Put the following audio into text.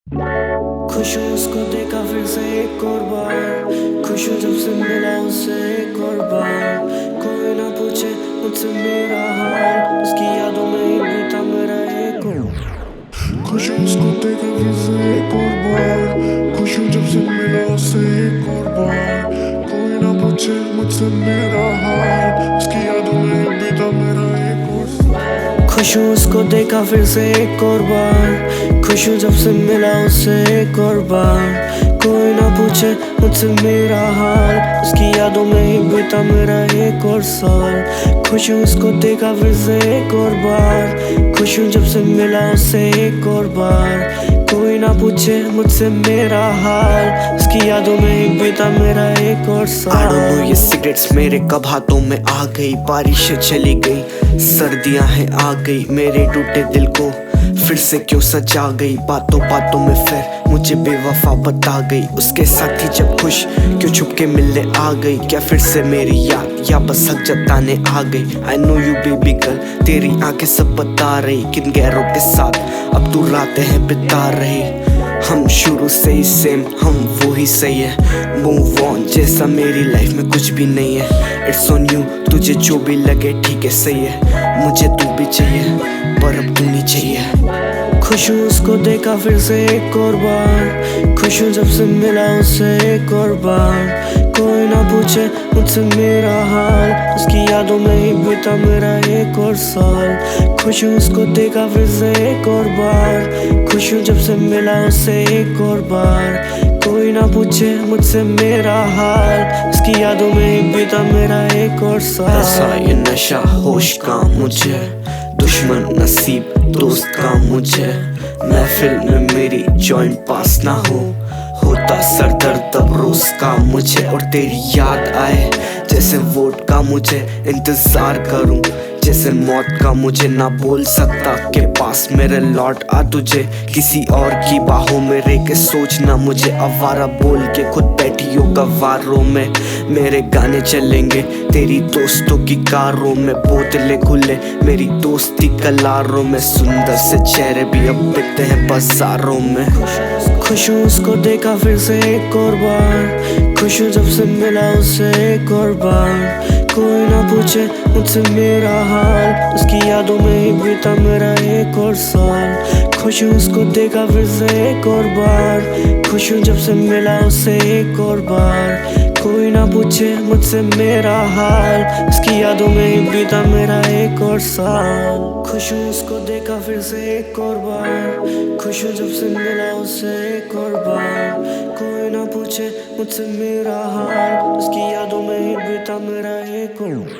खुश हूँ उसको देखा फिर से एक और बार। खुश हूँ जब से मिला उससे एक और बार। कोई ना पूछे मुझसे मेरा हाल, उसकी यादों में ही बीता मेरा एक और। खुश हूँ उसको देखा फिर से एक और बार। खुश हूँ जब से मिला उससे एक और बार। कोई ना पूछे मुझसे मेरा हाल, उसकी यादों में ही बीता मेरा एक और साल। खुश हूँ उसको देखा फिर से एक और बार। खुश हूँ जब से मिला उससे एक और बार। कोई ना पूछे मुझसे मेरा हाल, उसकी यादों में ही बीता मेरा एक और साल। खुश हूँ उसको देखा फिर से एक और बार। खुश हूँ जब से मिला उससे एक और बार। कोई ना पूछे मुझसे मेरा हाल, उसकी यादों में ही बीता मेरा एक और साल। ये सिगरेट्स मेरे कब हाथों में आ गई, बारिशें चली गई, सर्दियां हैं आ गई, मेरे टूटे दिल को फिर से क्यों सजा गई। बातों बातों में फिर मुझे बेवफा बता गई, उसके साथ ही जब खुश क्यों छुप के मिलने आ गई। क्या फिर से मेरी याद या बस हक जताने आ गई। I know you baby girl, तेरी आंखें सब बता रही, किन गैरों के साथ अब तू रातें हैं बिता रही। हम शुरू से ही सेम, हम वो ही सही है। मूव ऑन जैसा मेरी लाइफ में कुछ भी नहीं है। इट्स ऑन यू, तुझे जो भी लगे ठीक है सही है। मुझे तू भी चाहिए पर अब तू नहीं चाहिए। खुश हूँ उसको देखा फिर से एक और बार। खुश हूँ जब से मिला उससे एक और बार। कोई ना पूछे मुझसे मेरा हाल, उसकी यादों में ही बीता मेरा एक और साल। खुश हूँ उसको देखा फिर से एक और बार। खुश हूँ जब से मिला उससे एक और बार। कोई ना पूछे मुझसे मेरा हाल, उसकी यादों में ही बीता मेरा एक और साल। ऐसा ये नशा होश का मुझे, दुश्मन नसीब दोस्त का मुझे। महफिल में मेरी जॉइंट पास ना होता सर दर्द तब रोज का मुझे। और तेरी याद आए जैसे वोट का मुझे, इंतजार करूं जैसे मौत का मुझे। ना बोल सकता के पास मेरे लौट आ तुझे, किसी और की बाहों में रह के सोचना मुझे। आवारा बोल के खुद बैठी हो गवारों में, मेरे गाने चलेंगे तेरी दोस्तों की कारों में। बोतलें खुले मेरी दोस्ती कलारों में, सुंदर से चेहरे भी अब बिकते हैं बाजारों में। खुश हूँ उसको देखा फिर से एक और बार। खुश हूँ जब से मिला उससे एक और बार। कोई ना पूछे मुझसे मेरा हाल, उसकी यादों में ही बीता मेरा एक और साल। खुश हूँ उसको देखा फिर से एक और बार। खुश हूँ जब से मिला उससे एक और बार। कोई ना पूछे मुझसे मेरा हाल, उसकी यादों में ही बीता मेरा एक और साल। खुश हूँ उसको देखा फिर से एक और बार। खुश हूँ जब से मिला उससे एक और बार। कोई ना पूछे मुझसे मेरा हाल, उसकी यादों में ही बीता मेरा एक और